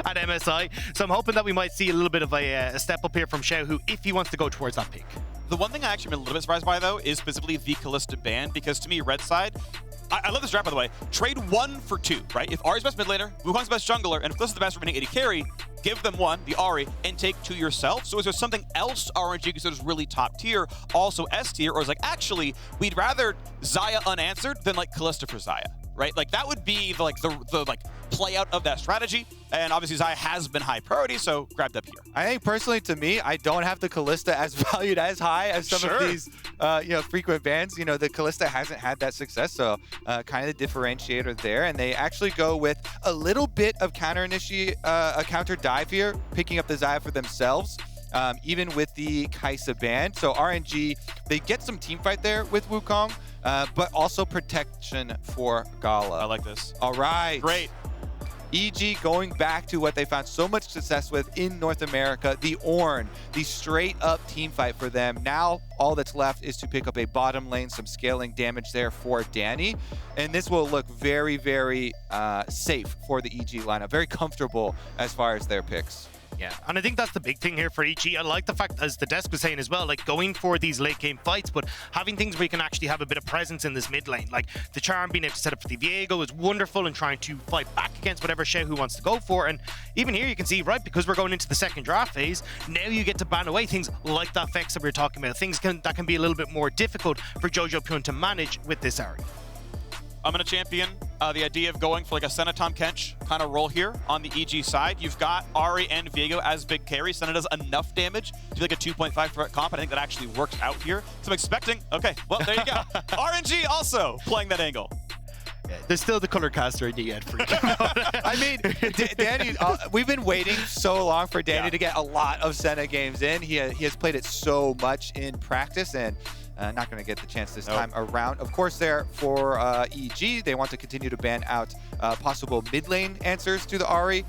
at MSI. So I'm hoping that we might see a little bit of a step up here from Xiaohu if he wants to go towards that pick. The one thing I actually been a little bit surprised by, though, is specifically the Kalista ban, because to me, red side, I love this draft, by the way. Trade 1 for 2, right? If Ahri's best mid laner, Wukong's best jungler, and if Kalista's the best remaining AD carry, give them 1, the Ahri, and take 2 yourself. So is there something else RNG considers really top tier, also S tier, or is like, actually, we'd rather Xayah unanswered than like Kalista for Xayah, right? Like that would be the play out of that strategy. And obviously Xayah has been high priority, so grabbed up here. I think personally, to me, I don't have the Kalista as valued as high as some of these, frequent bans. You know, the Kalista hasn't had that success, so kind of the differentiator there. And they actually go with a little bit of counter dive here, picking up the Xayah for themselves. Even with the Kaisa ban. So RNG, they get some team fight there with Wukong, but also protection for Gala. I like this. All right. Great. EG going back to what they found so much success with in North America, the Ornn, the straight up team fight for them. Now all that's left is to pick up a bottom lane, some scaling damage there for Danny. And this will look very, very safe for the EG lineup. Very comfortable as far as their picks. Yeah, and I think that's the big thing here for EG. I like the fact, as the desk was saying as well, like going for these late game fights, but having things where you can actually have a bit of presence in this mid lane. Like the Charm being able to set up for the Viego is wonderful and trying to fight back against whatever Xiaohu wants to go for. And even here you can see, right, because we're going into the second draft phase, now you get to ban away things like that Vex that we were talking about. Things that can be a little bit more difficult for Jojopyun to manage with this Ahri. I'm going to champion the idea of going for like a Senna Tahm Kench kind of role here on the EG side. You've got Ahri and Viego as big carry. Senna does enough damage to be like a 2.5 threat comp, and I think that actually works out here. So I'm expecting, okay, well, there you go. RNG also playing that angle. There's still the color caster idea yet for I mean, Danny, we've been waiting so long for Danny to get a lot of Senna games in. He has played it so much in practice, and not going to get the chance this time around. Of course, there for EG, they want to continue to ban out possible mid lane answers to the Ahri.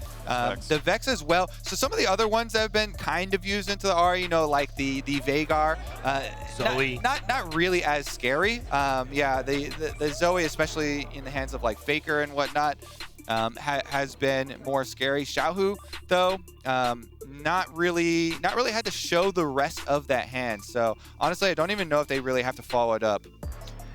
The Vex as well. So some of the other ones that have been kind of used into the Ahri, you know, like the Veigar. Zoe. Not really as scary. Yeah, the Zoe, especially in the hands of like Faker and whatnot, has been more scary. Xiaohu, though, not really had to show the rest of that hand. So honestly, I don't even know if they really have to follow it up.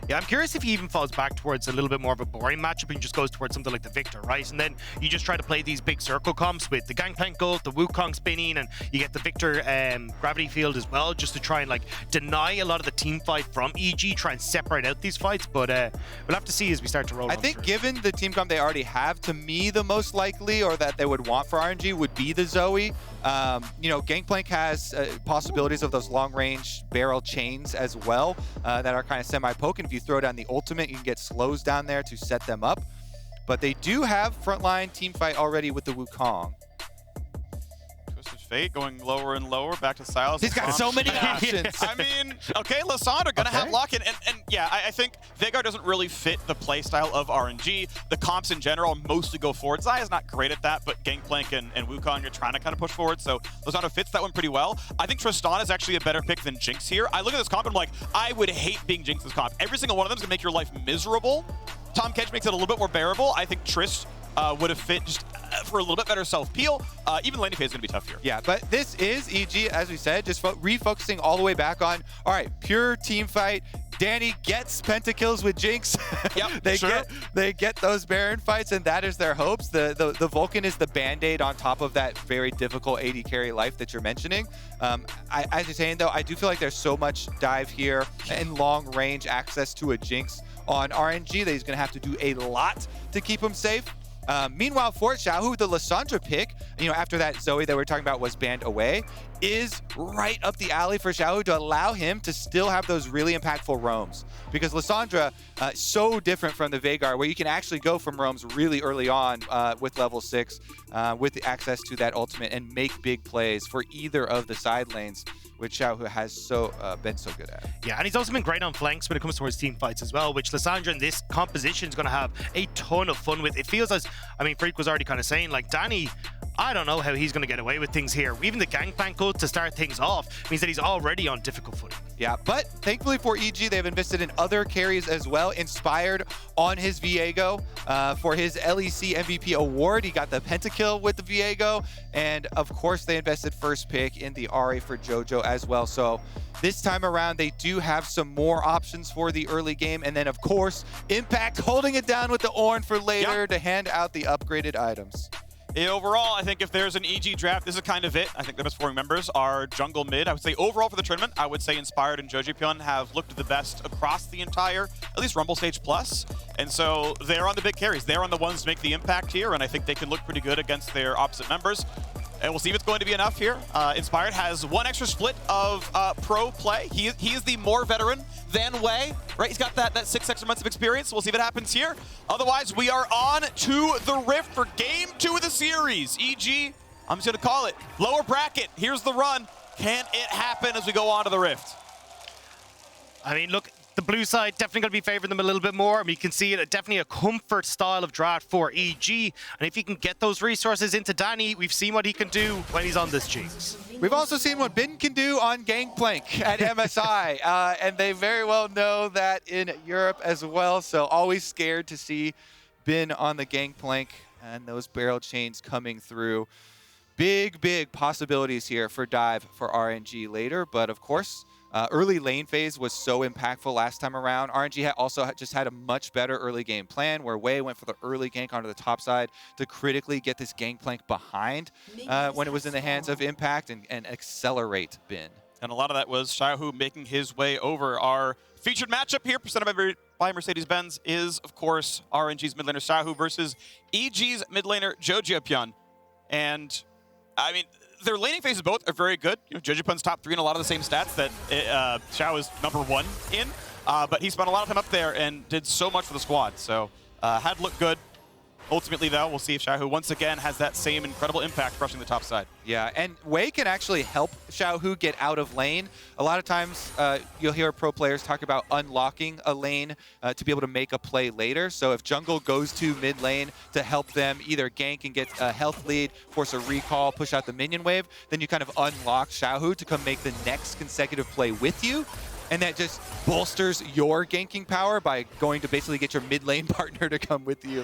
Yeah, I'm curious if he even falls back towards a little bit more of a boring matchup and just goes towards something like the Victor, right? And then you just try to play these big circle comps with the Gangplank ult, the Wukong spinning, and you get the Victor gravity field as well, just to try and like deny a lot of the team fight from EG, try and separate out these fights. But we'll have to see as we start to roll. I think given the team comp they already have, to me the most likely, or that they would want for RNG, would be the Zoe. You know, Gangplank has possibilities of those long-range barrel chains as well that are kind of semi-poke. And if you throw down the ultimate, you can get slows down there to set them up. But they do have frontline team fight already with the Wukong. Twisted Fate going lower and lower, back to Silas. He's got so many options. I mean, okay, Lissandra gonna have lock-in, and yeah, I think Veigar doesn't really fit the playstyle of RNG. The comps in general mostly go forward. Xayah's not great at that, but Gangplank and Wukong are trying to kind of push forward, so Lissandra fits that one pretty well. I think Tristana is actually a better pick than Jinx here. I look at this comp and I'm like, I would hate being Jinx's comp. Every single one of them is gonna make your life miserable. Tahm Kench makes it a little bit more bearable. I think Trist would have fit just for a little bit better self-peel. Even laning phase is going to be tough here. Yeah, but this is EG, as we said, just refocusing all the way back on, all right, pure team fight. Danny gets pentakills with Jinx. Yep, they get those Baron fights, and that is their hopes. The Vulcan is the band-aid on top of that very difficult AD carry life that you're mentioning. As you're saying, though, I do feel like there's so much dive here and long-range access to a Jinx on RNG that he's going to have to do a lot to keep him safe. Meanwhile, for Xiaohu, the Lissandra pick, you know, after that Zoe that we're talking about was banned away, is right up the alley for Xiaohu to allow him to still have those really impactful roams. Because Lissandra, so different from the Veigar, where you can actually go from roams really early on with level 6, with the access to that ultimate, and make big plays for either of the side lanes, which Xiaohu has been so good at. Yeah, and he's also been great on flanks when it comes towards team fights as well, which Lissandra in this composition is going to have a ton of fun with. It feels as, I mean, Phreak was already kind of saying, like, Danny, I don't know how he's going to get away with things here. Even the Gangplank ult to start things off means that he's already on difficult footing. Yeah, but thankfully for EG, they've invested in other carries as well, inspired on his Viego for his LEC MVP award. He got the pentakill with the Viego, and of course they invested first pick in the Ahri for Jojo as well. So this time around, they do have some more options for the early game, and then of course, Impact holding it down with the Ornn for later to hand out the upgraded items. Overall, I think if there's an EG draft, this is kind of it. I think the best performing members are jungle mid. I would say overall for the tournament, I would say Inspired and Jojopyun have looked the best across the entire, at least Rumble Stage Plus. And so they're on the big carries. They're on the ones to make the impact here, and I think they can look pretty good against their opposite members. And we'll see if it's going to be enough here. Inspired has one extra split of pro play. He is the more veteran than Wei, right? He's got that 6 extra months of experience. We'll see if it happens here. Otherwise, we are on to the Rift for Game 2 of the series. EG, I'm just going to call it. Lower bracket, here's the run. Can it happen as we go on to the Rift? I mean, look, the blue side definitely going to be favoring them a little bit more. I mean, you can see it definitely a comfort style of draft for EG. And if he can get those resources into Danny, we've seen what he can do when he's on this Jinx. We've also seen what Bin can do on Gangplank at MSI, and they very well know that in Europe as well. So always scared to see Bin on the Gangplank and those barrel chains coming through. Big, big possibilities here for dive for RNG later, but of course, early lane phase was so impactful last time around. RNG also just had a much better early game plan where Wei went for the early gank onto the top side to critically get this Gangplank behind when it was in the hands of Impact and accelerate Bin. And a lot of that was Xiaohu making his way over. Our featured matchup here, presented by Mercedes-Benz, is, of course, RNG's mid laner Xiaohu versus EG's mid laner Jojopyun. And, I mean, their laning phases both are very good. You know, Jojopyun's top 3 in a lot of the same stats that Xiao is number 1 in. But he spent a lot of time up there and did so much for the squad. So had looked good. Ultimately, though, we'll see if Xiaohu once again has that same incredible impact rushing the top side. Yeah, and Wei can actually help Xiaohu get out of lane. A lot of times, you'll hear pro players talk about unlocking a lane to be able to make a play later. So if jungle goes to mid lane to help them either gank and get a health lead, force a recall, push out the minion wave, then you kind of unlock Xiaohu to come make the next consecutive play with you. And that just bolsters your ganking power by going to basically get your mid lane partner to come with you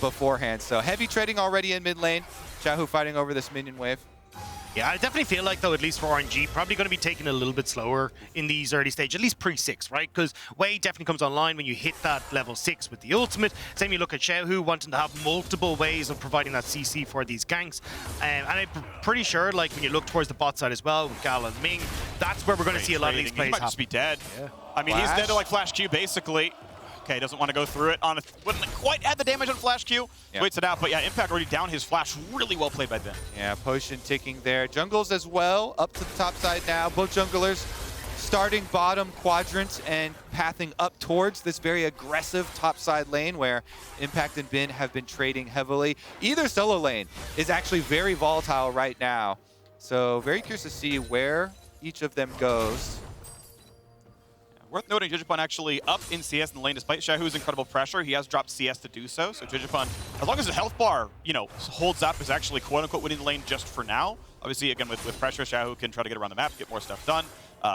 beforehand. So heavy trading already in mid lane. Xiaohu fighting over this minion wave. Yeah, I definitely feel like, though, at least for RNG, probably going to be taking a little bit slower in these early stage, at least pre-6, right? Because Wei definitely comes online when you hit that level 6 with the ultimate. Same you look at Xiaohu wanting to have multiple ways of providing that CC for these ganks. And I'm pretty sure, like, when you look towards the bot side as well, with Gala and Ming, that's where we're going to see a lot of these plays happen. He might happen. just be dead. Yeah. I mean, he's dead to, like, Flash Q, basically. Okay, doesn't want to go through it. Wouldn't quite add the damage on Flash Q. Yep. Waits it out, but yeah, Impact already down his Flash. Really well played by Ben. Yeah, potion ticking there. Jungles as well, up to the top side now. Both junglers starting bottom quadrant and pathing up towards this very aggressive top side lane where Impact and Bin have been trading heavily. Either solo lane is actually very volatile right now. So very curious to see where each of them goes. Worth noting, Jojopyun actually up in CS in the lane despite Xiaohu's incredible pressure. He has dropped CS to do so. So Jojopyun, as long as his health bar, you know, holds up, is actually quote-unquote winning the lane just for now. Obviously, again, with pressure, Xiaohu can try to get around the map, get more stuff done.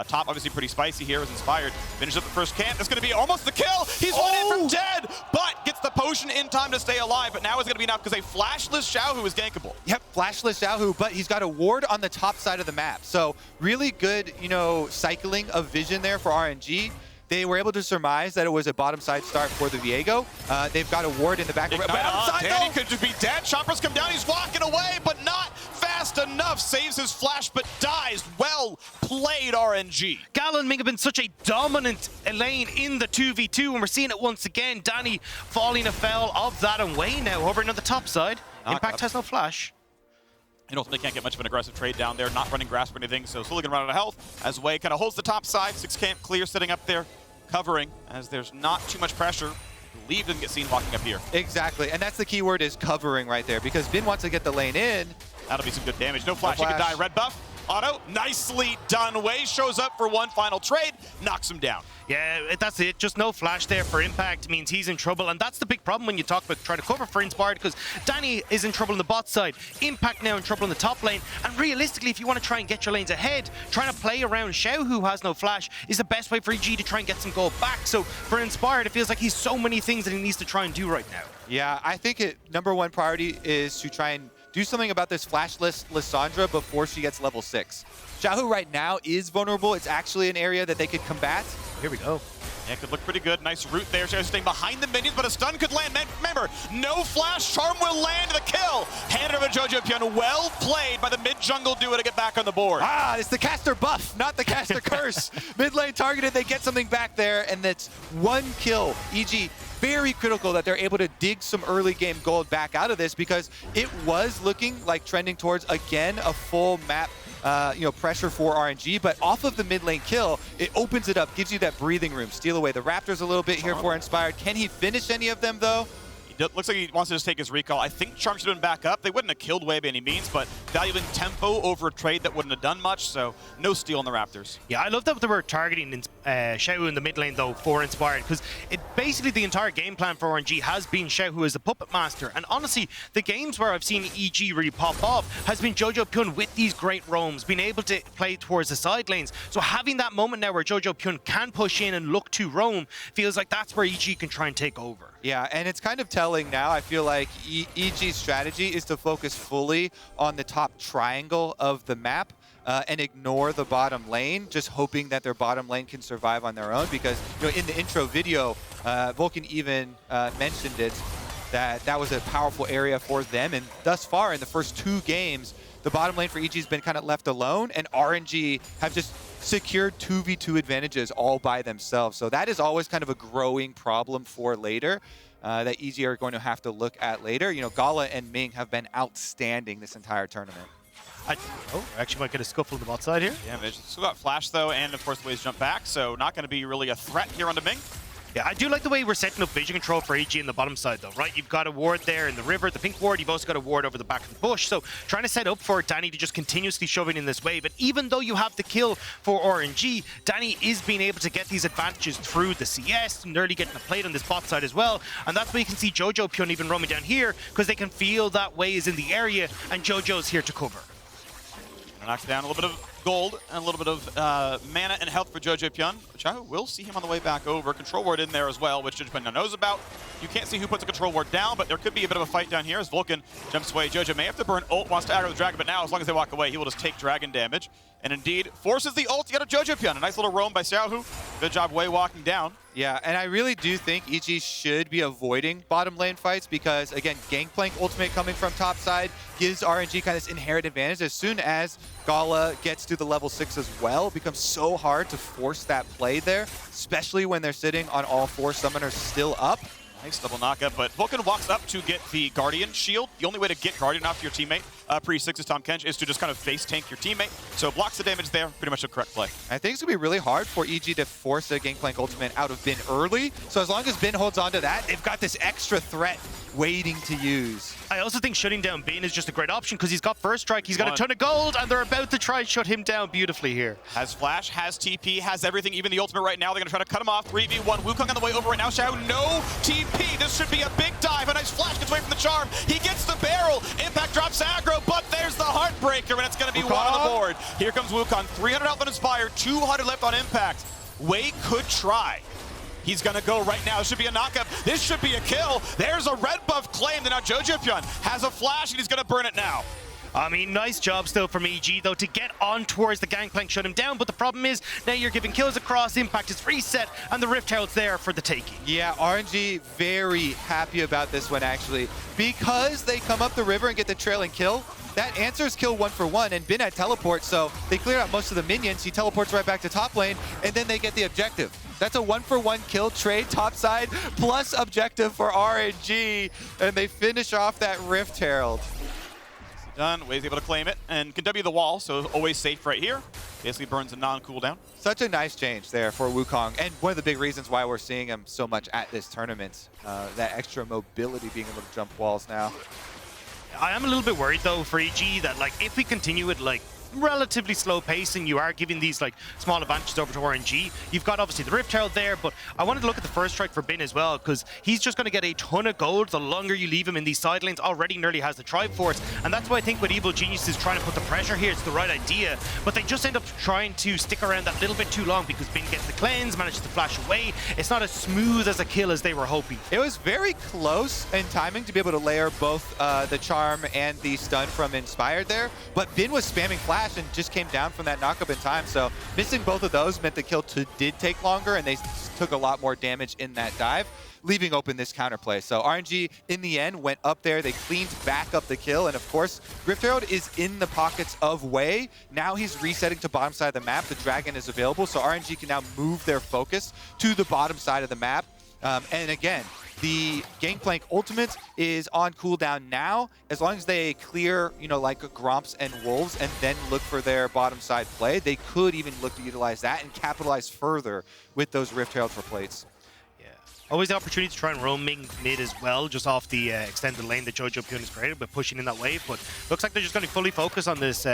Top, obviously, pretty spicy here, was inspired. Finishes up the first camp. That's going to be almost the kill. He's 1 in from dead, but gets the potion in time to stay alive. But now it's going to be enough because a flashless Xiaohu is gankable. Yep, flashless Xiaohu, but he's got a ward on the top side of the map. So really good, you know, cycling of vision there for RNG. They were able to surmise that it was a bottom side start for the Viego. They've got a ward in the back. Danny could just be dead. Choppers come down. He's walking away, but not fast enough. Saves his flash, but dies. Well played, RNG. Gala and Ming have been such a dominant lane in the 2v2, and we're seeing it once again. Danny falling afoul of that, and Wei now hovering on the top side. Impact has no flash. And ultimately can't get much of an aggressive trade down there, not running grasp or anything, so slowly gonna run out of health as Wei kind of holds the top side. 6 camp clear, sitting up there, covering, as there's not too much pressure. I believe doesn't get seen walking up here. Exactly, and that's the key word, is covering right there, because Bin wants to get the lane in. That'll be some good damage. No flash, he can die. Red buff. Auto, nicely done. Wei shows up for one final trade, knocks him down. Yeah, that's it. Just no flash there for Impact means he's in trouble. And that's the big problem when you talk about trying to cover for Inspired, because Danny is in trouble on the bot side. Impact now in trouble in the top lane. And realistically, if you want to try and get your lanes ahead, trying to play around Xiaohu, who has no flash, is the best way for EG to try and get some gold back. So for Inspired, it feels like he's so many things that he needs to try and do right now. Yeah, I think number one priority is to try and do something about this flashless Lissandra before she gets level 6. Xiaohu right now is vulnerable. It's actually an area that they could combat. Here we go. Yeah, it could look pretty good. Nice route there. Xiaohu's staying behind the minions, but a stun could land. Remember, no flash. Charm will land the kill. Hand it over to Jojopyun. Well played by the mid-jungle duo to get back on the board. Ah, it's the caster buff, not the caster curse. Mid lane targeted, they get something back there, and that's one kill. EG, very critical that they're able to dig some early game gold back out of this, because it was looking like trending towards, again, a full map pressure for RNG, but off of the mid lane kill, it opens it up, gives you that breathing room. Steal away the Raptors a little bit here for Inspired. Can he finish any of them, though? Looks like he wants to just take his recall. I think Charm should have been back up. They wouldn't have killed Wei by any means, but valuing tempo over a trade that wouldn't have done much, so no steal on the Raptors. Yeah, I love that they were targeting Xiaohu in the mid lane, though, for Inspired, because it basically the entire game plan for RNG has been Xiaohu as the puppet master. And honestly, the games where I've seen EG really pop off has been Jojopyun with these great roams, being able to play towards the side lanes. So having that moment now where Jojopyun can push in and look to roam feels like that's where EG can try and take over. Yeah, and it's kind of telling now. I feel like EG's strategy is to focus fully on the top triangle of the map and ignore the bottom lane, just hoping that their bottom lane can survive on their own. Because in the intro video, Vulcan even mentioned it, that was a powerful area for them. And thus far, in the first 2 games, the bottom lane for EG has been kind of left alone, and RNG have just secured 2v2 advantages all by themselves. So that is always kind of a growing problem for later that EG are going to have to look at later. Gala and Ming have been outstanding this entire tournament. Actually might get a scuffle on the bot side here. Yeah, they still got flash, though, and of course the Wei's jump back, so not going to be really a threat here onto Ming. Yeah, I do like the way we're setting up vision control for EG in the bottom side, though, right? You've got a ward there in the river, the pink ward. You've also got a ward over the back of the bush. So trying to set up for Danny to just continuously shove in this wave. But even though you have the kill for RNG, Danny is being able to get these advantages through the CS and early getting a plate on this bot side as well. And that's why you can see Jojopyun even roaming down here, because they can feel that Wei is in the area and Jojo's here to cover. Knocks down a little bit of gold and a little bit of mana and health for Jojopyun, which I will see him on the way back over. Control ward in there as well, which Jojopyun now knows about. You can't see who puts a control ward down, but there could be a bit of a fight down here as Vulcan jumps away. Jojo may have to burn ult, wants to aggro the dragon, but now as long as they walk away, he will just take dragon damage. And indeed, forces the ult to get a Jojopyun. A nice little roam by Xiaohu. Good job Wei walking down. Yeah, and I really do think EG should be avoiding bottom lane fights because, again, Gangplank ultimate coming from top side gives RNG kind of this inherent advantage. As soon as Gala gets to the level 6 as well, it becomes so hard to force that play there, especially when they're sitting on all 4 summoners still up. Nice double knockup, but Vulcan walks up to get the Guardian shield. The only way to get Guardian off your teammate, pre-6 is Tahm Kench, is to just kind of face tank your teammate. So blocks the damage there, pretty much the correct play. I think it's going to be really hard for EG to force a Gangplank ultimate out of Bin early. So as long as Bin holds on to that, they've got this extra threat waiting to use. I also think shutting down Bin is just a great option because he's got first strike, he's got a ton of gold, and they're about to try and shut him down beautifully here. Has flash, has TP, has everything, even the ultimate right now. They're going to try to cut him off. 3v1. Wukong on the way over right now. Xiaohu, no TP. This should be a big dive. A nice flash gets away from the charm. He gets the barrel. Impact drops aggro, but there's the heartbreaker, and it's going to be Wukong. 1 on the board. Here comes Wukong. 300 health on Inspire, 200 left on Impact. Wei could try. He's going to go right now. This should be a knockup. This should be a kill. There's a red buff claimed, and now Jojopyun has a flash, and he's going to burn it now. I mean, nice job still from EG, though, to get on towards the Gangplank, shut him down. But the problem is, now you're giving kills across, Impact is reset, and the Rift Herald's there for the taking. Yeah, RNG very happy about this one, actually. Because they come up the river and get the trailing kill, that answers kill 1 for 1, and Bin had teleport, so they clear out most of the minions. He teleports right back to top lane, and then they get the objective. That's a 1 for 1 kill trade, top side, plus objective for RNG, and they finish off that Rift Herald. Done. Wei's able to claim it and can W the wall, so always safe right here. Basically burns a non-cooldown. Such a nice change there for Wukong, and one of the big reasons why we're seeing him so much at this tournament. That extra mobility, being able to jump walls now. I am a little bit worried, though, for EG that, like, if we continue with, like, relatively slow pacing. You are giving these like small advantages over to RNG. You've got obviously the Rift Herald there, but I wanted to look at the first strike for Bin as well, because he's just going to get a ton of gold the longer you leave him in these side lanes. Already nearly has the Tribe Force, and that's why I think what Evil Genius is trying to put the pressure here. It's the right idea, but they just end up trying to stick around that little bit too long because Bin gets the cleanse, manages to flash away. It's not as smooth as a kill as they were hoping. It was very close in timing to be able to layer both the charm and the stun from Inspired there, but Bin was spamming flash and just came down from that knockup in time, so missing both of those meant the kill did take longer, and they took a lot more damage in that dive, leaving open this counterplay. So RNG in the end went up there, they cleaned back up the kill, and of course Rift Herald is in the pockets of Wei. Now he's resetting to bottom side of the map, the dragon is available, so RNG can now move their focus to the bottom side of the map. And again, the Gangplank ultimate is on cooldown now. As long as they clear, like Gromps and Wolves and then look for their bottom side play, they could even look to utilize that and capitalize further with those Rift Herald for plates. Always the opportunity to try and roam Ming mid as well, just off the extended lane that Jojopyun has created, but pushing in that wave. But looks like they're just going to fully focus on this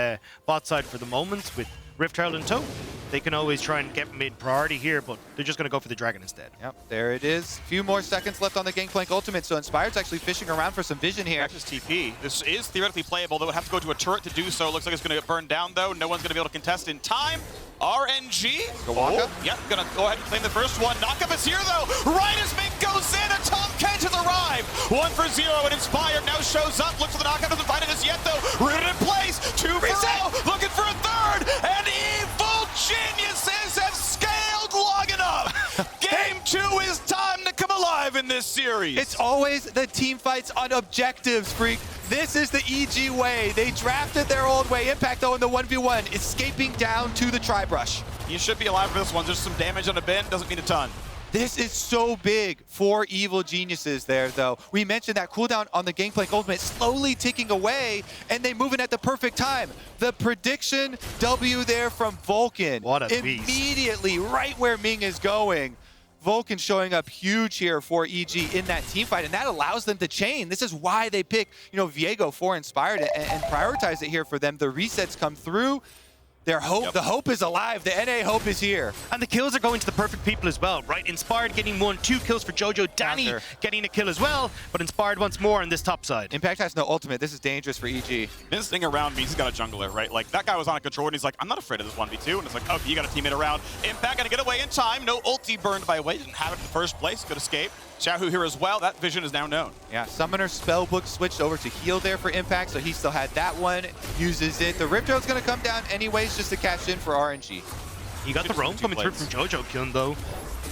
bot side for the moment with Rift Herald in tow. They can always try and get mid priority here, but they're just going to go for the dragon instead. Yep, there it is. Few more seconds left on the Gangplank ultimate, so Inspired's actually fishing around for some vision here. That's just TP. This is theoretically playable, though it have to go to a turret to do so. Looks like it's going to get burned down, though. No one's going to be able to contest in time. RNG. Yep, going to go ahead and claim the first one. Knockup is here, though. Right as Ming goes in, and Tahm Kench has arrived. 1 for 0, and Inspired now shows up. Looks for the knockup, doesn't find it as yet, though. Rooted in place. 2 for 0. Looking for a third, and Evil Geniuses have scaled long enough. Game 2 is time to come alive in this series. It's always the team fights on objectives, Phreak. This is the EG way. They drafted their old way. Impact, though, in the 1v1, escaping down to the Tri-Brush. You should be alive for this one. Just some damage on a bin, doesn't mean a ton. This is so big for Evil Geniuses there, though. We mentioned that cooldown on the Gangplank ultimate slowly ticking away, and they move in at the perfect time. The prediction W there from Vulcan. What a beast. Immediately, right where Ming is going. Vulcan showing up huge here for EG in that team fight, and that allows them to chain. This is why they pick, Viego for Inspired and prioritize it here for them. The resets come through. Their hope, the hope is alive. The NA hope is here. And the kills are going to the perfect people as well, right? Inspired getting 1, 2 kills for Jojo. Danny getting a kill as well, but Inspired once more on this top side. Impact has no ultimate. This is dangerous for EG. This thing around means he's got a jungler, right? Like, that guy was on a control, and he's like, I'm not afraid of this 1v2. And it's like, okay, you got a teammate around. Impact gonna get away in time. No ulti burned by Wei. Didn't have it in the first place. Good escape. Xiaohu here as well. That vision is now known. Yeah, Summoner Spellbook switched over to heal there for Impact, so he still had that one. Uses it. The Rift Herald's going to come down anyways just to cash in for RNG. He got the roam coming through from Jojopyun, though.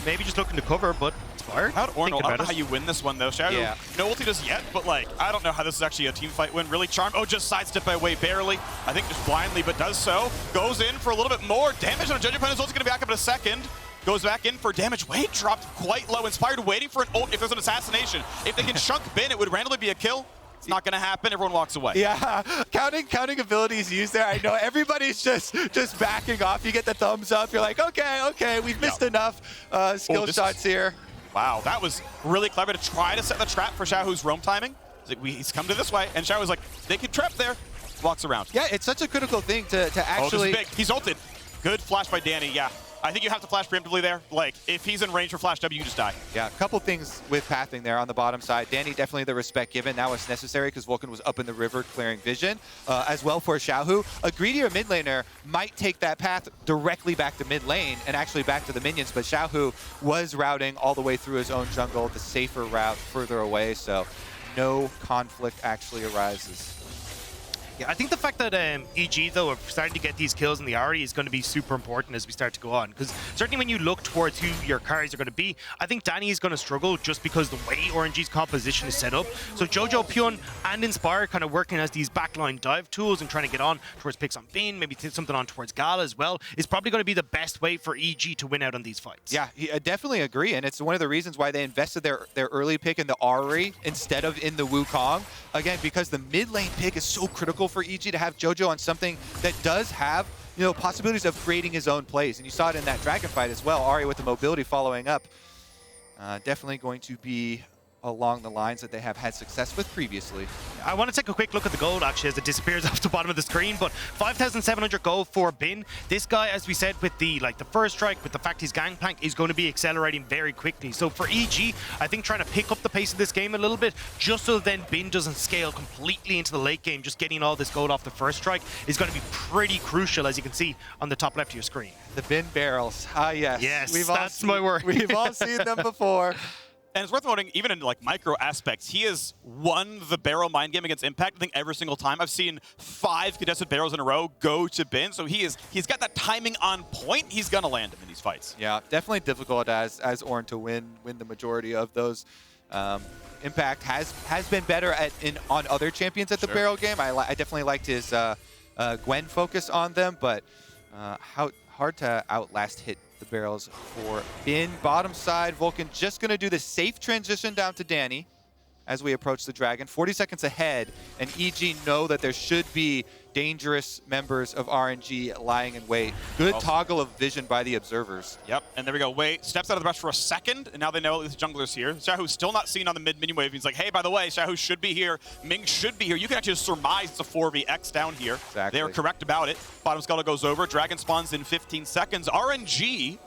Maybe just looking to cover, but Inspired. I don't know how you win this one, though. Xiaohu, no ulti just yet, but, like, I don't know how this is actually a team fight win. Really charmed. Oh, just sidestep by Wei barely. I think just blindly, but does so. Goes in for a little bit more damage on Jojopyun. His ult's going to be back up in a second. Goes back in for damage. Wei dropped quite low. Inspired waiting for an ult if there's an assassination. If they can chunk Bin, it would randomly be a kill. It's not going to happen. Everyone walks away. Yeah, counting abilities used there. I know everybody's just backing off. You get the thumbs up. You're like, okay, we've missed enough skill shots here. Wow, that was really clever to try to set the trap for Xiaohu's roam timing. He's come to this way, and Xiaohu's like, they can trap there. Walks around. Yeah, it's such a critical thing to actually. Oh, this is big. He's ulted. Good flash by Danny. Yeah. I think you have to flash preemptively there. Like, if he's in range for flash W, you just die. Yeah, a couple things with pathing there on the bottom side. Danny, definitely the respect given. Now it's necessary because Vulcan was up in the river clearing vision. As well for Xiaohu. A greedier mid laner might take that path directly back to mid lane and actually back to the minions, but Xiaohu was routing all the way through his own jungle, the safer route further away, so no conflict actually arises. Yeah, I think the fact that EG, though, are starting to get these kills in the Ahri is going to be super important as we start to go on. Because certainly when you look towards who your carries are going to be, I think Danny is going to struggle just because the way RNG's composition is set up. So Jojopyun and Inspire kind of working as these backline dive tools and trying to get on towards picks on Bin, maybe something on towards Gala as well, is probably going to be the best way for EG to win out on these fights. Yeah, I definitely agree. And it's one of the reasons why they invested their early pick in the Ahri instead of in the Wukong. Again, because the mid lane pick is so critical for EG to have Jojo on something that does have, possibilities of creating his own plays. And you saw it in that dragon fight as well. Ahri with the mobility following up. Definitely going to be along the lines that they have had success with previously. I want to take a quick look at the gold actually as it disappears off the bottom of the screen, but 5,700 gold for Bin. This guy, as we said, with the first strike, with the fact he's Gangplank, is going to be accelerating very quickly. So for EG, I think trying to pick up the pace of this game a little bit, just so then Bin doesn't scale completely into the late game, just getting all this gold off the first strike is going to be pretty crucial, as you can see on the top left of your screen. The Bin barrels. Ah, yes. Yes, that's my word. We've all seen them before. And it's worth noting, even in like micro aspects, he has won the barrel mind game against Impact, I think, every single time. I've seen 5 contested barrels in a row go to Bin, so he's got that timing on point. He's gonna land him in these fights. Yeah, definitely difficult as Ornn to win the majority of those. Impact has been better on other champions at the barrel game. I definitely liked his Gwen focus on them, but hard to outlast hit the barrels for Bin. Bottom side, Vulcan just going to do the safe transition down to Danny as we approach the Dragon. 40 seconds ahead, and EG know that there should be dangerous members of RNG lying in wait. Good toggle of vision by the observers. Yep, and there we go. Wei steps out of the brush for a second, and now they know at least the jungler's here. Xiaohu's still not seen on the mid-minion wave. He's like, hey, by the way, Xiaohu should be here. Ming should be here. You can actually just surmise it's a 4vX down here. Exactly. They are correct about it. Bottom scuttle goes over. Dragon spawns in 15 seconds. RNG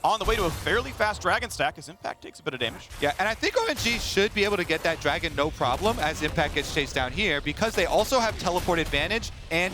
on the way to a fairly fast Dragon stack as Impact takes a bit of damage. Yeah, and I think RNG should be able to get that Dragon no problem as Impact gets chased down here, because they also have teleport advantage and...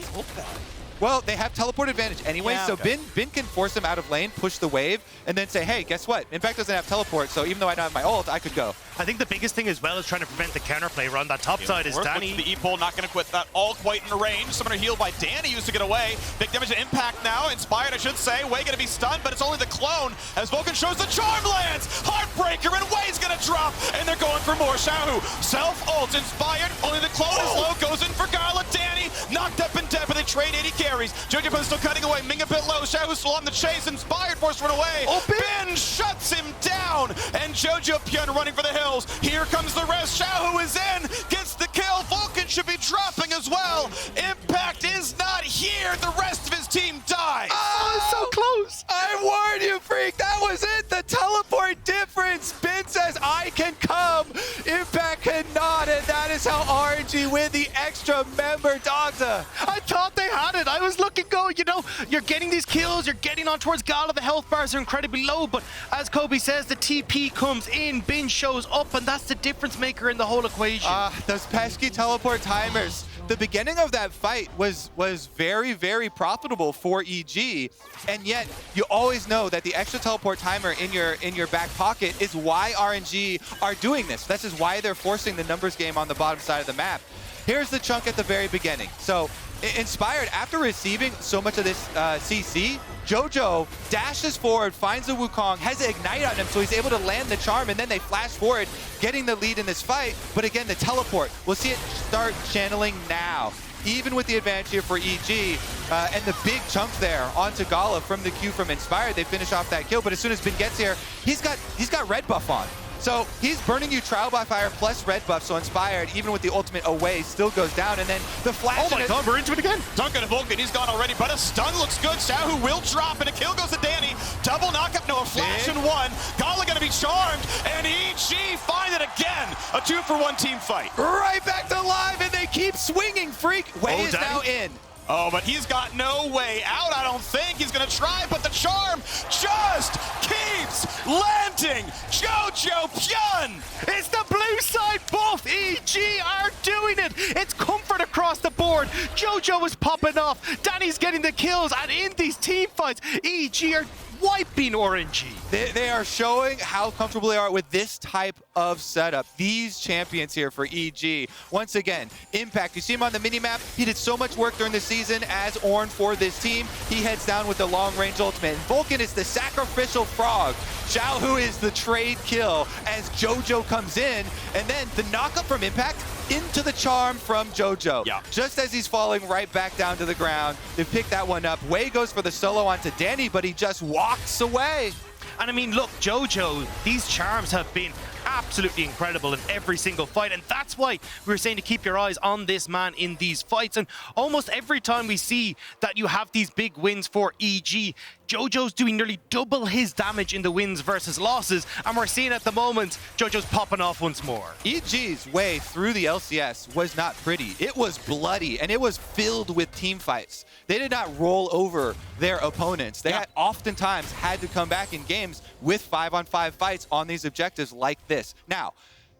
Well, they have teleport advantage anyway, Yeah, so okay. Bin can force him out of lane, push the wave, and then say, hey, guess what? Impact doesn't have teleport, so even though I don't have my ult, I could go. I think the biggest thing as well is trying to prevent the counterplay on that top side is Danny. The E-pull not going to quit that all quite in range. Summoner healed by Danny used to get away. Big damage to Impact now. Inspired, I should say. Wei going to be stunned, but it's only the clone as Vulcan shows the charm lands. Heartbreaker, and Wei's going to drop, and they're going for more. Xiaohu, self-ult, Inspired. Only the clone is low. Goes in for Gala. Danny knocked up and dead, but they trade 80 carries. Jojopyun still cutting away. Ming a bit low. Xiaohu still on the chase. Inspired, forced to run away. Bin shuts him down, and Jojopyun running for the hills. Here comes the rest. Xiaohu is in, gets the kill. Vulcan should be dropping as well. Impact is not here. The rest of his team dies. Oh, so close. I warned you, Phreak. That was it. The teleport difference. Bin says, I can come. Impact cannot, and that is how RNG win the extra member, Dagda. I thought they had it. I was looking going, you know, you're getting these kills, you're getting on towards Gala, the health bars are incredibly low, but as Kobe says, the TP comes in, Bin shows up, and that's the difference maker in the whole equation. Those pesky teleport timers. The beginning of that fight was very, very profitable for EG, and yet you always know that the extra teleport timer in your back pocket is why RNG are doing this. This is why they're forcing the numbers game on the bottom side of the map. Here's the chunk at the very beginning. So Inspired, after receiving so much of this CC, Jojo dashes forward, finds a Wukong, has an Ignite on him, so he's able to land the charm, and then they flash forward, getting the lead in this fight. But again, the teleport, we'll see it start channeling now. Even with the advantage here for EG, and the big chunk there onto Gala from the Q from Inspired, they finish off that kill. But as soon as Bin gets here, he's got red buff on. So he's burning you trial by fire plus red buff, so Inspired, even with the ultimate away, still goes down, and then the flash... Oh my god, we're into it again! Duncan and Vulcan, he's gone already, but a stun looks good. Xiaohu will drop, and a kill goes to Danny. Double knockup, no, a flash and one. Gala gonna be charmed, and EG find it again. A 2-for-1 team fight. Right back to live, and they keep swinging. Phreak, Wei is now in. Oh, but he's got no way out, I don't think. He's going to try, but the charm just keeps landing. Jojopyun! It's the blue side buff! EG are doing it! It's comfort across the board. Jojo is popping off. Danny's getting the kills, and in these team fights, EG are wiping RNG. They are showing how comfortable they are with this type of setup. These champions here for EG. Once again, Impact, you see him on the minimap. He did so much work during the season as Ornn for this team. He heads down with the long-range ultimate. And Vulcan is the sacrificial frog. Xiaohu is the trade kill as Jojo comes in. And then the knockup from Impact into the charm from Jojo. Yeah. Just as he's falling right back down to the ground, they pick that one up. Wei goes for the solo onto Danny, but he just walks away. And I mean, look, Jojo, these charms have been absolutely incredible in every single fight, and that's why we were saying to keep your eyes on this man in these fights. And almost every time we see that you have these big wins for EG, Jojo's doing nearly double his damage in the wins versus losses, and we're seeing at the moment Jojo's popping off once more. EG's way through the LCS was not pretty. It was bloody, and it was filled with team fights. They did not roll over their opponents. They had oftentimes had to come back in games with 5-on-5 fights on these objectives like this. Now,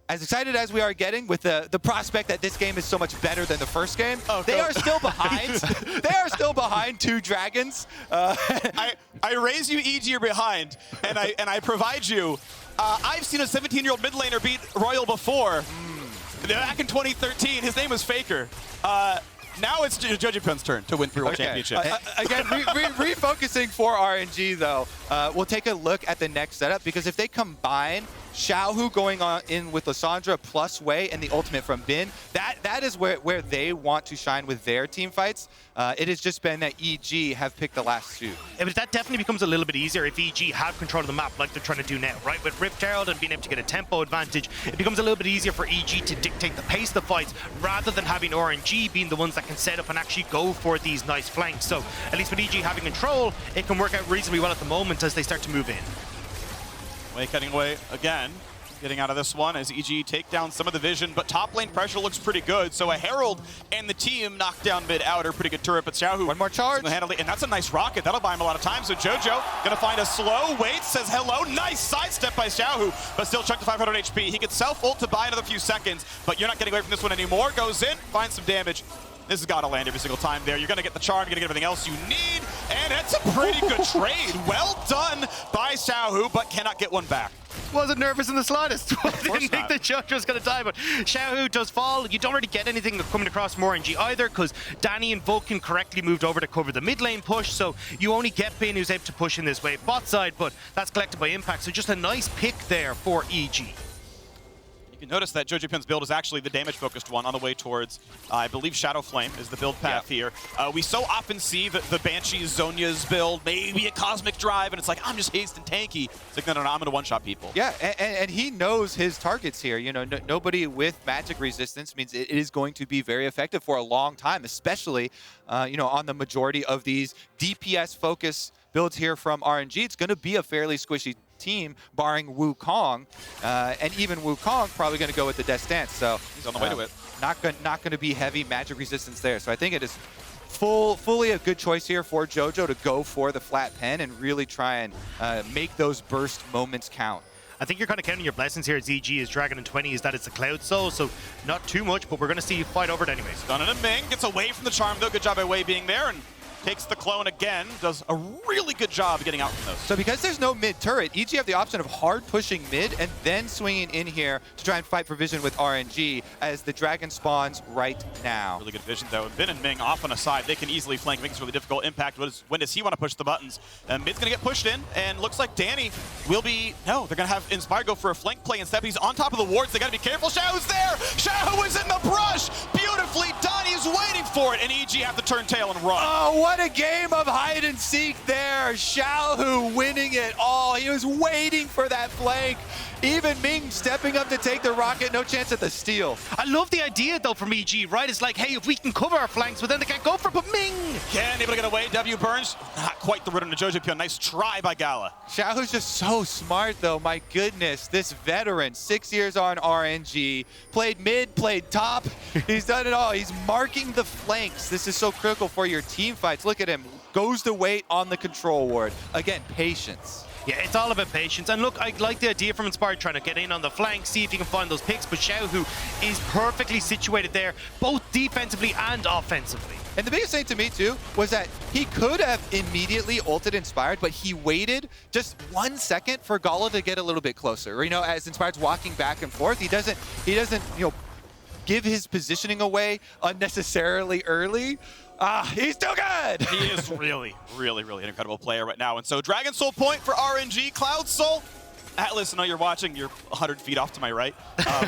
as excited as we are getting with the prospect that this game is so much better than the first game, they are still behind. They are still behind 2 dragons. I raise you EG are behind, and I provide you. I've seen a 17-year-old mid laner beat Royal before. Back in 2013, his name was Faker. Now it's Jojopyun's turn to win World Championship. Again, refocusing for RNG, though, we'll take a look at the next setup, because if they combine Xiaohu going on in with Lissandra plus Wei and the ultimate from Bin, that is where they want to shine with their team fights. It has just been that EG have picked the last 2. Yeah, but that definitely becomes a little bit easier if EG have control of the map like they're trying to do now, right? With Rift Herald and being able to get a tempo advantage, it becomes a little bit easier for EG to dictate the pace of the fights rather than having RNG being the ones that can set up and actually go for these nice flanks. So at least with EG having control, it can work out reasonably well at the moment as they start to move in. Wei cutting away again. Getting out of this one as EG take down some of the vision, but top lane pressure looks pretty good. So a Herald and the team knock down mid-outer. Pretty good turret, but Xiaohu. One more charge. Handle it, and that's a nice rocket. That'll buy him a lot of time. So Jojo gonna find a slow, waits, says hello. Nice sidestep by Xiaohu, but still chunked to 500 HP. He can self-ult to buy another few seconds, but you're not getting away from this one anymore. Goes in, finds some damage. This has got to land every single time there. You're going to get the charm, you're going to get everything else you need, and it's a pretty good trade. Well done by Xiaohu, but cannot get one back. Wasn't nervous in the slightest. Didn't think not. that Jojo was going to die, but Xiaohu does fall. You don't really get anything coming across from RNG either, because Danny and Vulcan correctly moved over to cover the mid lane push, so you only get Bin who's able to push in this wave bot side, but that's collected by Impact, so just a nice pick there for EG. You can notice that Jojopyun's build is actually the damage-focused one on the way towards, I believe, Shadow Flame is the build path here. We so often see the Banshee's, Zhonya's build, maybe a Cosmic Drive, and it's like, I'm just haste and tanky. It's like, no, I'm going to one-shot people. Yeah, and he knows his targets here. You know, nobody with magic resistance means it is going to be very effective for a long time, especially, you know, on the majority of these DPS-focused builds here from RNG. It's going to be a fairly squishy team, barring Wukong, and even Wukong probably going to go with the Death Stance. So he's on the way to it. Not going to be heavy magic resistance there. So I think it is fully a good choice here for Jojo to go for the flat pen and really try and make those burst moments count. I think you're kind of counting your blessings here as EG is Dragon in 20 is that it's a Cloud Soul, so not too much, but we're going to see you fight over it anyways. Done it, Ming gets away from the charm though. Good job by Wei being there, and takes the clone again, does a really good job getting out from those. So because there's no mid turret, EG have the option of hard pushing mid and then swinging in here to try and fight for vision with RNG as the dragon spawns right now. Really good vision though. Bin and Ming off on a side. They can easily flank. Ming's really difficult. Impact, when does he want to push the buttons? Mid's going to get pushed in, and looks like Danny will be, no, they're going to have Inspire go for a flank play instead. He's on top of the wards. They got to be careful. Xiaohu's there. Xiaohu is in the brush. Beautifully done. He's waiting for it, and EG have to turn tail and run. Oh, what a game of hide and seek there. Xiaohu winning it all. He was waiting for that flank. Even Ming stepping up to take the rocket. No chance at the steal. I love the idea, though, from EG, right? It's like, hey, if we can cover our flanks, but then they can't go for it. But Ming! Can able to get away. W burns. Not quite the rhythm to Jojopyun. Nice try by Gala. Xiaohu's just so smart, though. My goodness. This veteran, 6 years on RNG. Played mid, played top. He's done it all. He's marking the flanks. This is so critical for your team fights. Look at him. Goes to wait on the control ward. Again, patience. Yeah, it's all about patience. And look, I like the idea from Inspire trying to get in on the flank, see if he can find those picks, but Xiaohu is perfectly situated there, both defensively and offensively. And the biggest thing to me, too, was that he could have immediately ulted Inspired, but he waited just 1 second for Gala to get a little bit closer. You know, as Inspired's walking back and forth, he doesn't, you know, give his positioning away unnecessarily early. He's still good! He is really an incredible player right now. And so Dragon Soul point for RNG, Cloud Soul. Atlas, I know you're watching. You're 100 feet off to my right,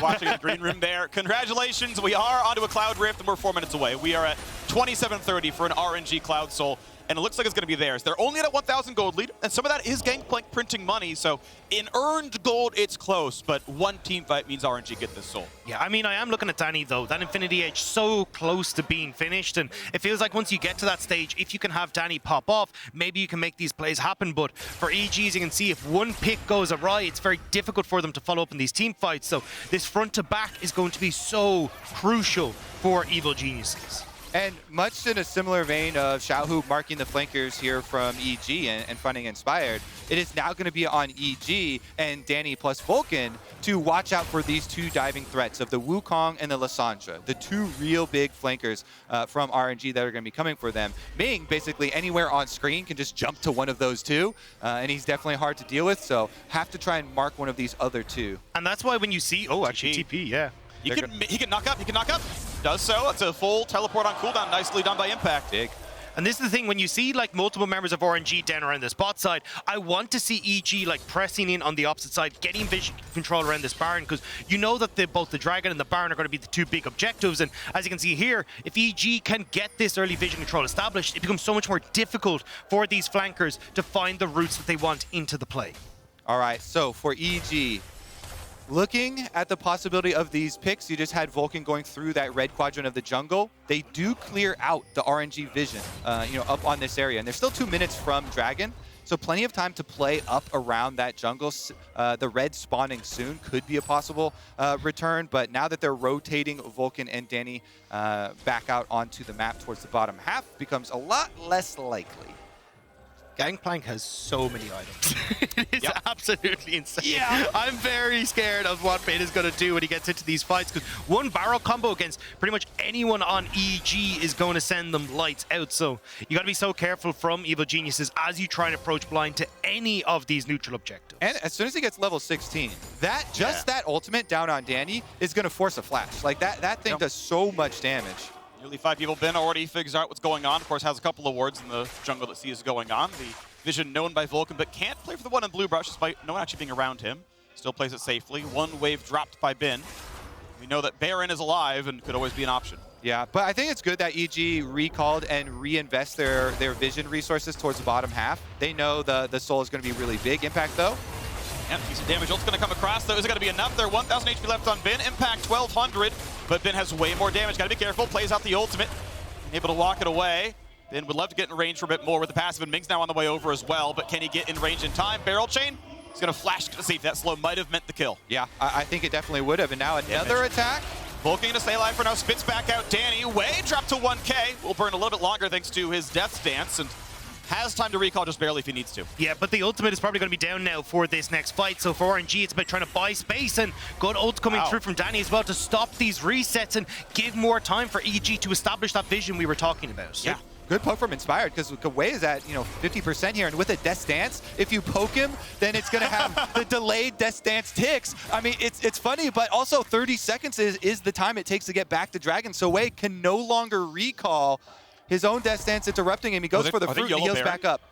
watching the green room there. Congratulations. We are onto a Cloud Rift, and we're 4 minutes away. We are at 2730 for an RNG Cloud Soul, and it looks like it's going to be theirs. They're only at a 1,000 gold lead, and some of that is Gangplank printing money, so in earned gold, it's close, but one team fight means RNG get this soul. Yeah, I mean, I am looking at Danny, though. That Infinity Edge so close to being finished, and it feels like once you get to that stage, if you can have Danny pop off, maybe you can make these plays happen, but for EGs, you can see if one pick goes awry, it's very difficult for them to follow up in these team fights, so this front to back is going to be so crucial for Evil Geniuses. And much in a similar vein of Xiaohu marking the flankers here from EG and finding Inspired, it is now going to be on EG and Danny plus Vulcan to watch out for these two diving threats of the Wukong and the Lissandra, the two real big flankers from RNG that are going to be coming for them. Ming, basically anywhere on screen, can just jump to one of those two, and he's definitely hard to deal with, so have to try and mark one of these other two. And that's why when you see, oh, actually TP, yeah. He can knock up, Does so. It's a full teleport on cooldown, nicely done by Impact. Big. And this is the thing, when you see like multiple members of RNG down around the spot side, I want to see EG like pressing in on the opposite side, getting vision control around this Baron, because you know that both the Dragon and the Baron are going to be the two big objectives. And as you can see here, if EG can get this early vision control established, it becomes so much more difficult for these flankers to find the routes that they want into the play. All right, so for EG, looking at the possibility of these picks, you just had Vulcan going through that red quadrant of the jungle. They do clear out the RNG vision, up on this area. And they're still 2 minutes from Dragon, so plenty of time to play up around that jungle. The red spawning soon could be a possible return, but now that they're rotating Vulcan and Danny back out onto the map towards the bottom half, becomes a lot less likely. Gangplank has so many items. It's absolutely insane. Yeah. I'm very scared of what Beta is going to do when he gets into these fights, because one barrel combo against pretty much anyone on EG is going to send them lights out. So you got to be so careful from Evil Geniuses as you try and approach blind to any of these neutral objectives. And as soon as he gets level 16, that ultimate down on Danny is going to force a flash. Like that thing does so much damage. Nearly 5 people. Ben already figures out what's going on. Of course, has a couple of wards in the jungle that sees going on. The vision known by Vulcan, but can't play for the one in blue brush despite no one actually being around him. Still plays it safely. One wave dropped by Ben. We know that Baron is alive and could always be an option. Yeah, but I think it's good that EG recalled and reinvest their vision resources towards the bottom half. They know the soul is going to be really big. Impact, though. Yeah, decent damage. Ult's going to come across, though. Is it going to be enough? There 1,000 HP left on Ben. Impact 1,200, but Ben has way more damage. Got to be careful. Plays out the ultimate. Able to walk it away. Ben would love to get in range for a bit more with the passive, and Ming's now on the way over as well, but can he get in range in time? Barrel chain. He's going to flash to see if that slow might have meant the kill. Yeah, I think it definitely would have. And now another attack. Vulcan going to stay alive for now. Spits back out Danny. Wei dropped to 1K. Will burn a little bit longer thanks to his death dance, and has time to recall just barely if he needs to. Yeah, but the ultimate is probably going to be down now for this next fight. So for RNG, it's about trying to buy space, and good ult coming through from Danny as well to stop these resets and give more time for EG to establish that vision we were talking about. Yeah. Good poke from Inspired, because Wei is at 50% here, and with a Death Dance, if you poke him, then it's going to have the delayed Death Dance ticks. I mean, it's funny, but also 30 seconds is the time it takes to get back to Dragon, so Wei can no longer recall his own Death Dance interrupting him. He goes for the fruit and he heals back up.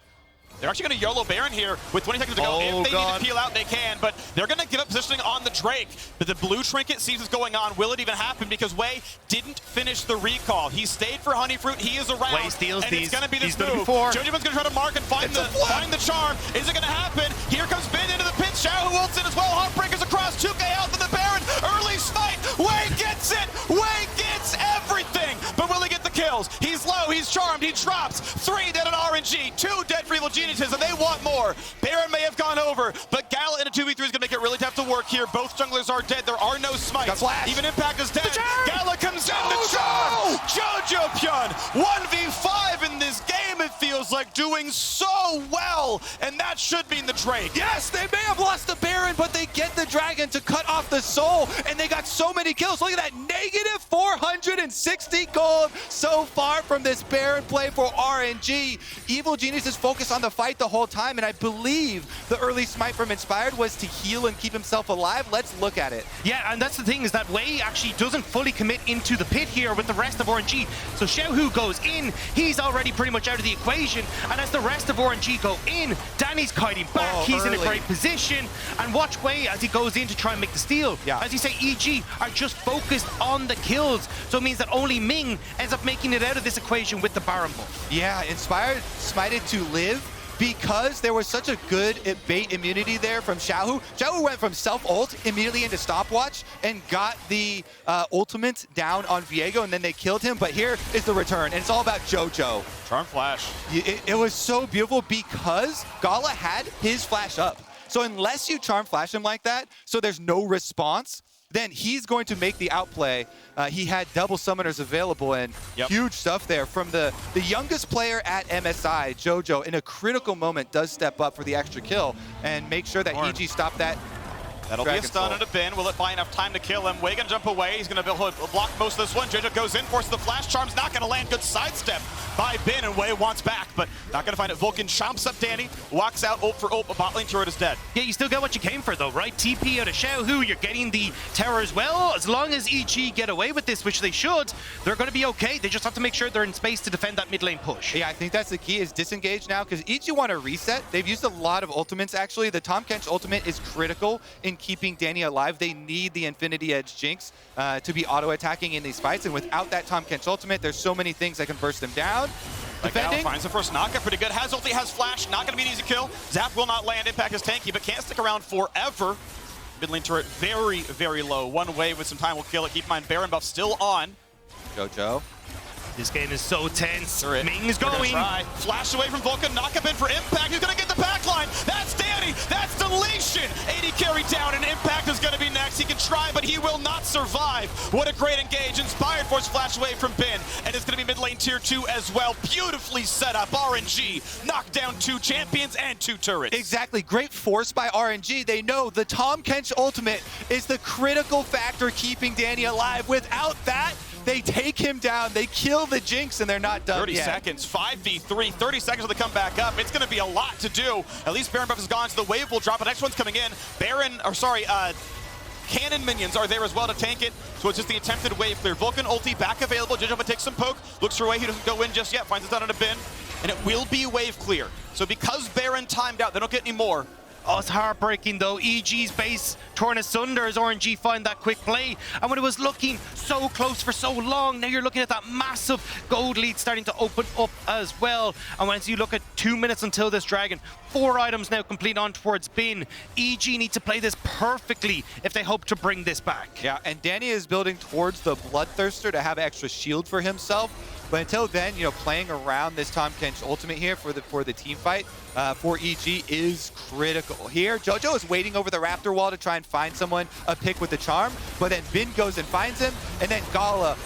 They're actually going to YOLO Baron here with 20 seconds to go. If they need to peel out, they can, but they're going to give up positioning on the Drake. But the blue trinket sees what's going on. Will it even happen? Because Wei didn't finish the recall. He stayed for Honey Fruit. He is around. Wei steals and these. It's going to be this He's move. Jojopyun's going to try to mark and find the charm. Is it going to happen? Here comes Ben into the pit. Xiaohu ults in as well. Heartbreaker's across. 2K health in the Baron. Early smite. Wei gets it. Wei gets everything. But will he get the kills? He's low. He's charmed. He drops. 3 dead on RNG. 2 dead for Evil Geniuses, and they want more. Baron may have gone over, but Gala in a 2v3 is going to make it really tough to work here. Both junglers are dead. There are no smites. Even Impact is dead. Gala comes in. The charm. Jojopyun 1v5 in this game, it feels like, doing so well, and that should mean the Drake. Yes, they may have lost the Baron, but they get the Dragon to cut off the soul, and they got so many kills. Look at that, negative 460 gold so far from this Baron play for RNG. Evil Genius is focused on the fight the whole time, and I believe the early smite from Inspired was to heal and keep himself alive. Let's look at it. Yeah, and that's the thing, is that Wei actually doesn't fully commit into the pit here with the rest of RNG. So Xiaohu goes in. He's already pretty much out of the equation. situation. And as the rest of RNG go in, Danny's kiting back. He's in a great position. And watch Wei as he goes in to try and make the steal. As you say, EG are just focused on the kills. So it means that only Ming ends up making it out of this equation with the Baron buff. Yeah, Inspired smited to live because there was such a good bait immunity there from Xiaohu. Xiaohu went from self-ult immediately into stopwatch and got the ultimate down on Viego, and then they killed him. But here is the return, and it's all about Jojo. Charm flash. It was so beautiful because Gala had his flash up. So unless you charm flash him like that, so there's no response, then he's going to make the outplay. He had double summoners available, and huge stuff there from the youngest player at MSI, Jojo, in a critical moment does step up for the extra kill and make sure that EG stop that. That'll be a stun and a bin. Will it buy enough time to kill him? Wei gonna jump away. He's gonna block most of this one. Jojo goes in, forces the flash. Charm's not gonna land. Good sidestep by Bin, and Wei wants back, but not gonna find it. Vulcan chomps up Danny, walks out ult for ult, but bot lane turret is dead. Yeah, you still get what you came for though, right? TP out of Xiaohu, you're getting the tower as well. As long as EG get away with this, which they should, they're gonna be okay. They just have to make sure they're in space to defend that mid lane push. Yeah, I think that's the key, is disengage now, because EG want to reset. They've used a lot of ultimates, actually. The Tahm Kench ultimate is critical in keeping Danny alive. They need the Infinity Edge Jinx to be auto-attacking in these fights, and without that Tahm Kench ultimate, there's so many things that can burst them down. Defending. Finds the first knockup, pretty good. Has ulti, has flash, not gonna be an easy kill. Zap will not land, impact is tanky, but can't stick around forever. Mid lane turret very, very low. One wave with some time will kill it. Keep in mind, Baron buff still on. Jojo. This game is so tense. Turret. Ming's going. Flash away from Vulcan, knock up in for impact. He's gonna get the back line. That's Danny, that's deletion. 80 carry down, and impact is gonna be next. He can try, but he will not survive. What a great engage. Inspired force flash away from Bin, and it's gonna be mid lane tier 2 as well. Beautifully set up. RNG knocked down 2 champions and 2 turrets. Exactly, great force by RNG. They know the Tahm Kench ultimate is the critical factor keeping Danny alive. Without that, they take him down, they kill the Jinx, and they're not done 30 yet. seconds, 5v3, 30 seconds till they come back up. It's going to be a lot to do. At least Baron buff is gone, so the wave will drop. The next one's coming in. Cannon minions are there as well to tank it, so it's just the attempted wave clear. Vulcan ulti back available. Jojopyun takes some poke, looks for Wei, he doesn't go in just yet, finds it down in a bin, and it will be wave clear. So because Baron timed out, they don't get any more. Oh, it's heartbreaking though. EG's base torn asunder as RNG find that quick play. And when it was looking so close for so long, now you're looking at that massive gold lead starting to open up as well. And once you look at 2 minutes until this dragon, 4 items now complete on towards Bin. EG need to play this perfectly if they hope to bring this back. Yeah, and Danny is building towards the Bloodthirster to have extra shield for himself. But until then, you know, playing around this Tahm Kench ultimate here for the team fight for EG is critical. Here, Jojo is waiting over the Raptor wall to try and find someone a pick with the charm, but then Bin goes and finds him, and then Gala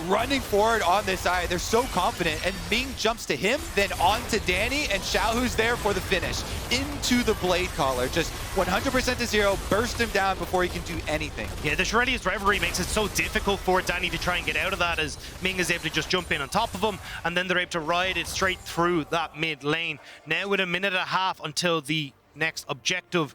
running forward on this side. They're so confident, and Ming jumps to him, then on to Danny, and Xiaohu's there for the finish. Into the Blade Caller, just 100% to 0, burst him down before he can do anything. Yeah, the Shreddiest Reverie makes it so difficult for Danny to try and get out of that, as Ming is able to just jump in on top of him, and then they're able to ride it straight through that mid lane. Now with a minute and a half until the next objective,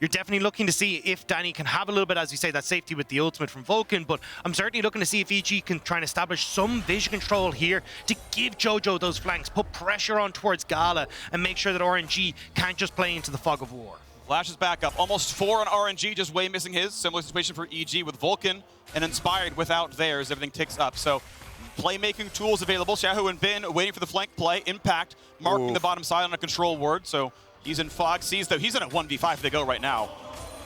you're definitely looking to see if Danny can have a little bit, as you say, that safety with the ultimate from Vulcan, but I'm certainly looking to see if EG can try and establish some vision control here to give Jojo those flanks, put pressure on towards Gala, and make sure that RNG can't just play into the fog of war. Flash is back up, almost 4 on RNG, just Wei missing his. Similar situation for EG with Vulcan, and Inspired without theirs. Everything ticks up, so playmaking tools available. Xiaohu and Bin waiting for the flank play. Impact marking the bottom side on a control ward, so he's in fog. Sees though he's in a 1v5 if they go right now.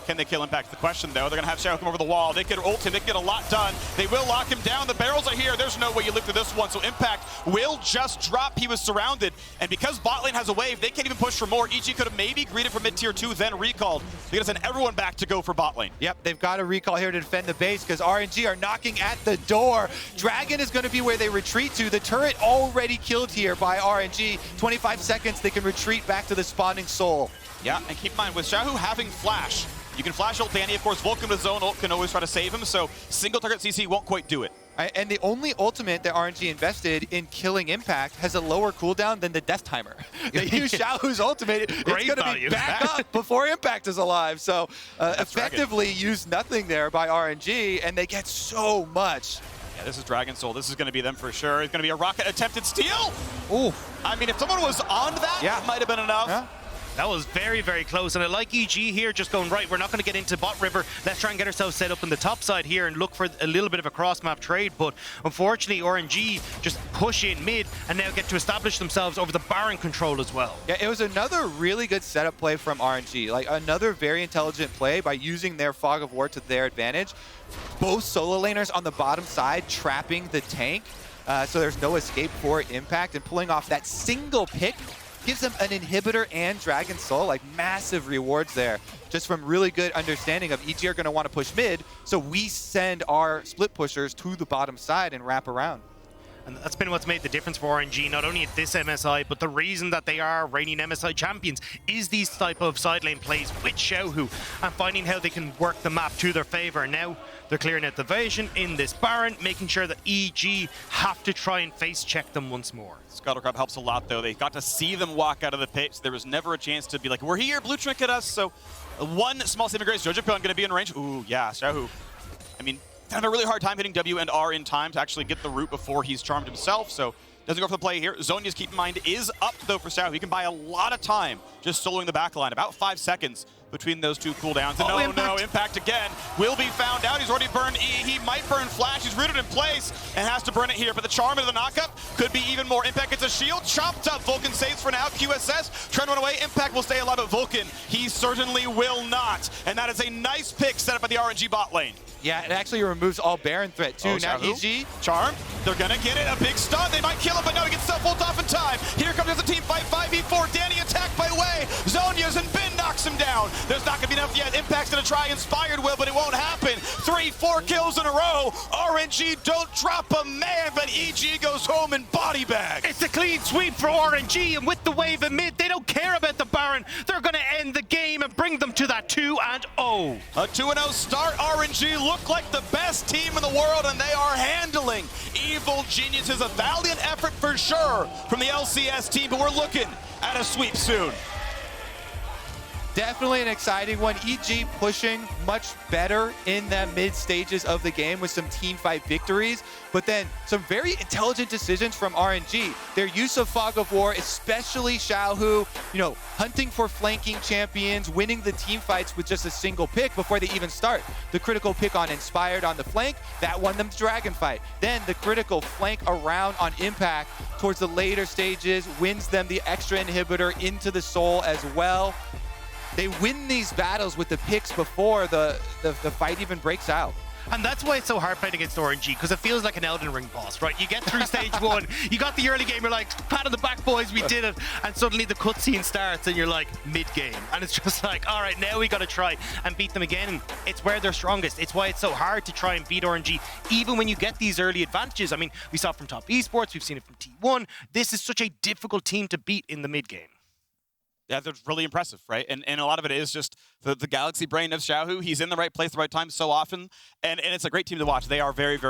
Can they kill Impact? The question though. They're gonna have Xiaohu come over the wall. They could ult him, they can get a lot done. They will lock him down. The barrels are here. There's no way you live through this one. So Impact will just drop. He was surrounded. And because bot lane has a wave, they can't even push for more. EG could have maybe greeted for mid tier 2, then recalled. They're gonna send everyone back to go for bot lane. Yep, they've got a recall here to defend the base because RNG are knocking at the door. Dragon is going to be where they retreat to. The turret already killed here by RNG. 25 seconds, they can retreat back to the spawning soul. Yeah, and keep in mind, with Xiaohu having flash, you can flash ult Danny. Of course, Vulcan with his own ult can always try to save him, so single target CC won't quite do it. And the only ultimate that RNG invested in killing Impact has a lower cooldown than the Death Timer. They use Xiaohu's ultimate. It's going to be back up before Impact is alive. So effectively used nothing there by RNG, and they get so much. Yeah, this is Dragon Soul. This is going to be them for sure. It's going to be a rocket attempted steal. Ooh. I mean, if someone was on that, it might have been enough. Yeah. That was very, very close. And I like EG here just going, right, we're not going to get into bot river. Let's try and get ourselves set up on the top side here and look for a little bit of a cross-map trade. But unfortunately, RNG just push in mid and now get to establish themselves over the Baron control as well. Yeah, it was another really good setup play from RNG. Like, another very intelligent play by using their Fog of War to their advantage. Both solo laners on the bottom side trapping the tank, so there's no escape for Impact, and pulling off that single pick gives them an inhibitor and Dragon Soul, like massive rewards there, just from really good understanding of EG are going to want to push mid, so we send our split pushers to the bottom side and wrap around. And that's been what's made the difference for RNG, not only at this MSI, but the reason that they are reigning MSI champions is these type of side lane plays with Xiaohu and finding how they can work the map to their favor. Now they're clearing out the vision in this Baron, making sure that EG have to try and face check them once more. Scuttlecrab helps a lot, though. They got to see them walk out of the pit, so there was never a chance to be like, we're here, blue trinket us. So one small saving grace, Jojopyun going to be in range. Ooh, yeah, Xiaohu. I mean, had a really hard time hitting W and R in time to actually get the root before he's charmed himself, so doesn't go for the play here. Zhonya's, keep in mind, is up, though, for Xiaohu. He can buy a lot of time just soloing the backline, about 5 seconds between those two cooldowns. And no, Impact again will be found out. He's already burned E. He might burn Flash. He's rooted in place and has to burn it here. But the charm of the knockup could be even more. Impact gets a shield. Chopped up. Vulcan saves for now. QSS. Trend run away. Impact will stay alive, but Vulcan, he certainly will not. And that is a nice pick set up by the RNG bot lane. Yeah, it actually removes all Baron threat, too. Now EG. Charmed. They're going to get it. A big stun. They might kill him, but no, he gets self-ult off in time. Here comes the team fight. 5v4. Danny attacked by Wei. Zhonya's and Ben knocks him down. There's not going to be enough yet. Impact's going to try Inspired Will, but it won't happen. 3-4 kills in a row. RNG don't drop a man, but EG goes home in body bag. It's a clean sweep for RNG, and with the wave in mid, they don't care about the Baron. They're going to end the game and bring them to that 2-0. A 2-0 start. RNG look like the best team in the world, and they are handling Evil Geniuses. A valiant effort for sure from the LCS team, but we're looking at a sweep soon. Definitely an exciting one. EG pushing much better in the mid stages of the game with some team fight victories, but then some very intelligent decisions from RNG. Their use of Fog of War, especially Xiaohu, hunting for flanking champions, winning the team fights with just a single pick before they even start. The critical pick on Inspired on the flank, that won them the Dragon fight. Then the critical flank around on Impact towards the later stages wins them the extra inhibitor into the soul as well. They win these battles with the picks before the fight even breaks out. And that's why it's so hard playing against RNG, because it feels like an Elden Ring boss, right? You get through stage 1, you got the early game, you're like, pat on the back, boys, we did it. And suddenly the cutscene starts and you're like, mid-game. And it's just like, all right, now we got to try and beat them again. And it's where they're strongest. It's why it's so hard to try and beat RNG, even when you get these early advantages. I mean, we saw it from top eSports, we've seen it from T1. This is such a difficult team to beat in the mid-game. Yeah, that's really impressive, right? And a lot of it is just the galaxy brain of Xiaohu. He's in the right place at the right time so often, and it's a great team to watch. They are very, very